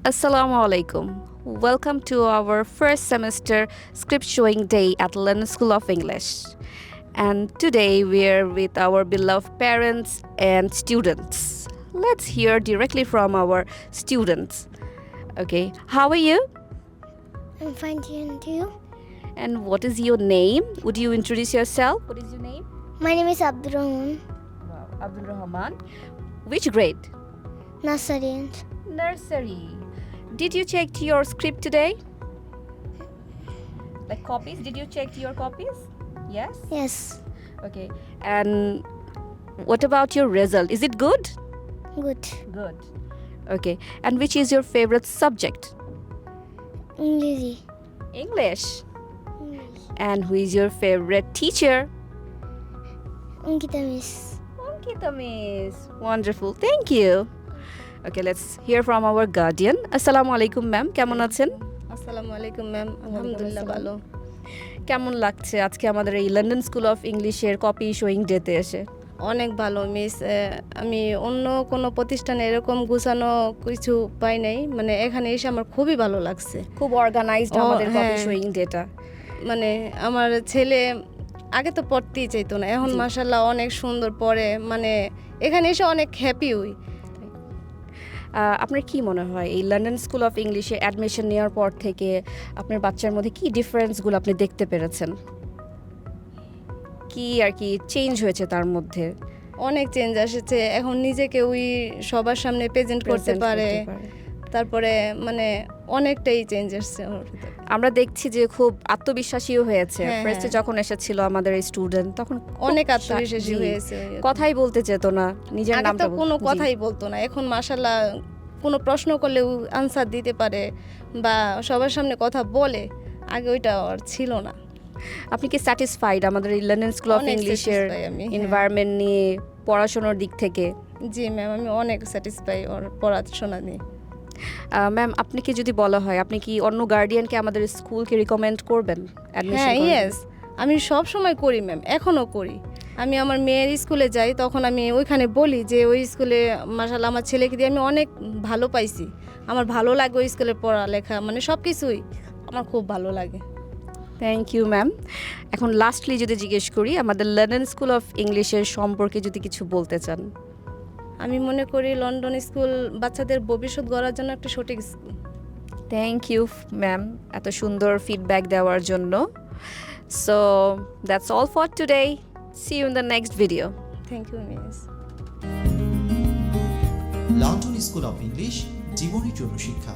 Assalamu alaikum. Welcome to our first semester script showing day at London School of English. And today we're with our beloved parents and students. Let's hear directly from our students. Okay, how are you? I'm fine, thank you. And what is your name? Would you introduce yourself? What is your name? My name is Abdurrahman Wow, Abdul Rahman. Which grade? Nasarian. Nursery. Did you check your script today? Like copies? Did you check your copies? Yes? Yes, Okay. And what about your result? Is it good? good. Good. Okay. And which is your favorite subject? English. English. And who is your favorite teacher? Ankita Miss. Ankita Miss. Wonderful. Thank you. Okay, let's hear from our guardian. Assalamu alaikum ma'am. কেমন আছেন? আসসালামু আলাইকুম ma'am আলহামদুলিল্লাহ ভালো কেমন লাগছে আজকে আমাদের এই লন্ডন স্কুল অফ ইংলিশের কপি শোয়িং ডেতে এসে? অনেক ভালো মিস আমি অন্য কোনো প্রতিষ্ঠানে এরকম গুছানো কিছু পাই নাই মানে এখানে এসে আমার খুবই ভালো লাগছে খুব অর্গানাইজড আমাদের কপি হ্যাঁ। Showing data. মানে আমার ছেলে আগে তো পড়তেই চাইতো না এখন জি। মাশাআল্লাহ অনেক সুন্দর পড়ে মানে এখানে এসে অনেক হ্যাপি হই আপনার কি মনে হয় এই লন্ডন স্কুল অফ ইংলিশে অ্যাডমিশন নেওয়ার পর থেকে আপনার বাচ্চার মধ্যে কি ডিফারেন্সগুলো আপনি দেখতে পেরেছেন? কি আর কি চেঞ্জ হয়েছে তার মধ্যে? অনেক চেঞ্জ এসেছে এখন নিজেকে ওই সবার সামনে প্রেজেন্ট করতে Present পারে করতে পারে। তারপরে মানে অনেকটাই চেঞ্জ এসেছে ওর ভিতরে। আমরা দেখছি যে খুব আত্মবিশ্বাসীও হয়েছে। হ্যাঁ, ফার্স্টে হ্যাঁ। যখন এসেছিল আমাদের এই স্টুডেন্ট তখন খুব অনেক আত্মবিশ্বাসী জি, হয়েছে কথাই বলতে যেত না, নিজের আগে নামটা তো কোনো কথাই বলতো না এখন মাশাল্লাহ কোনো প্রশ্ন করলেও আনসার দিতে পারে বা সবার সামনে কথা বলে আগে ওইটা আর ছিল না আপনি কি স্যাটিসফাইড আমাদের এই লন্ডন স্কুল অফ অনেক ইংলিশের satisfy আমি, হ্যাঁ। এনভায়রনমেন্ট নিয়ে, পড়াশোনার দিক থেকে? জি ম্যাম আমি অনেক স্যাটিসফাই ওর পড়াশোনা নিয়ে ম্যাম আপনাকে যদি বলা হয় আপনি কি অন্য গার্ডিয়ানকে আমাদের স্কুলকে রিকমেন্ড করবেন অ্যাডমিশন হ্যাঁ করার ইয়েস আমি সব সময় করি ম্যাম এখনও করি আমি আমার মেয়ের স্কুলে যাই তখন আমি ওইখানে বলি যে ওই স্কুলে মাশাআল্লাহ আমার ছেলেকে দিয়ে আমি অনেক ভালো পাইছি আমার ভালো লাগে ওই স্কুলে পড়ালেখা মানে সব কিছুই আমার খুব ভালো লাগে থ্যাংক ইউ ম্যাম। এখন লাস্টলি যদি জিজ্ঞেস করি আমাদের লন্ডন স্কুল অফ ইংলিশের সম্পর্কে যদি কিছু বলতে চান? আমি মনে করি লন্ডন স্কুল বাচ্চাদের ভবিষ্যৎ গড়ার জন্য একটা সঠিক স্কুল থ্যাংক ইউ ম্যাম এত সুন্দর ফিডব্যাক দেওয়ার জন্য। So that's all for today. See you in the next video. Thank you Miss London School of English জীবনের জন্য শিক্ষা।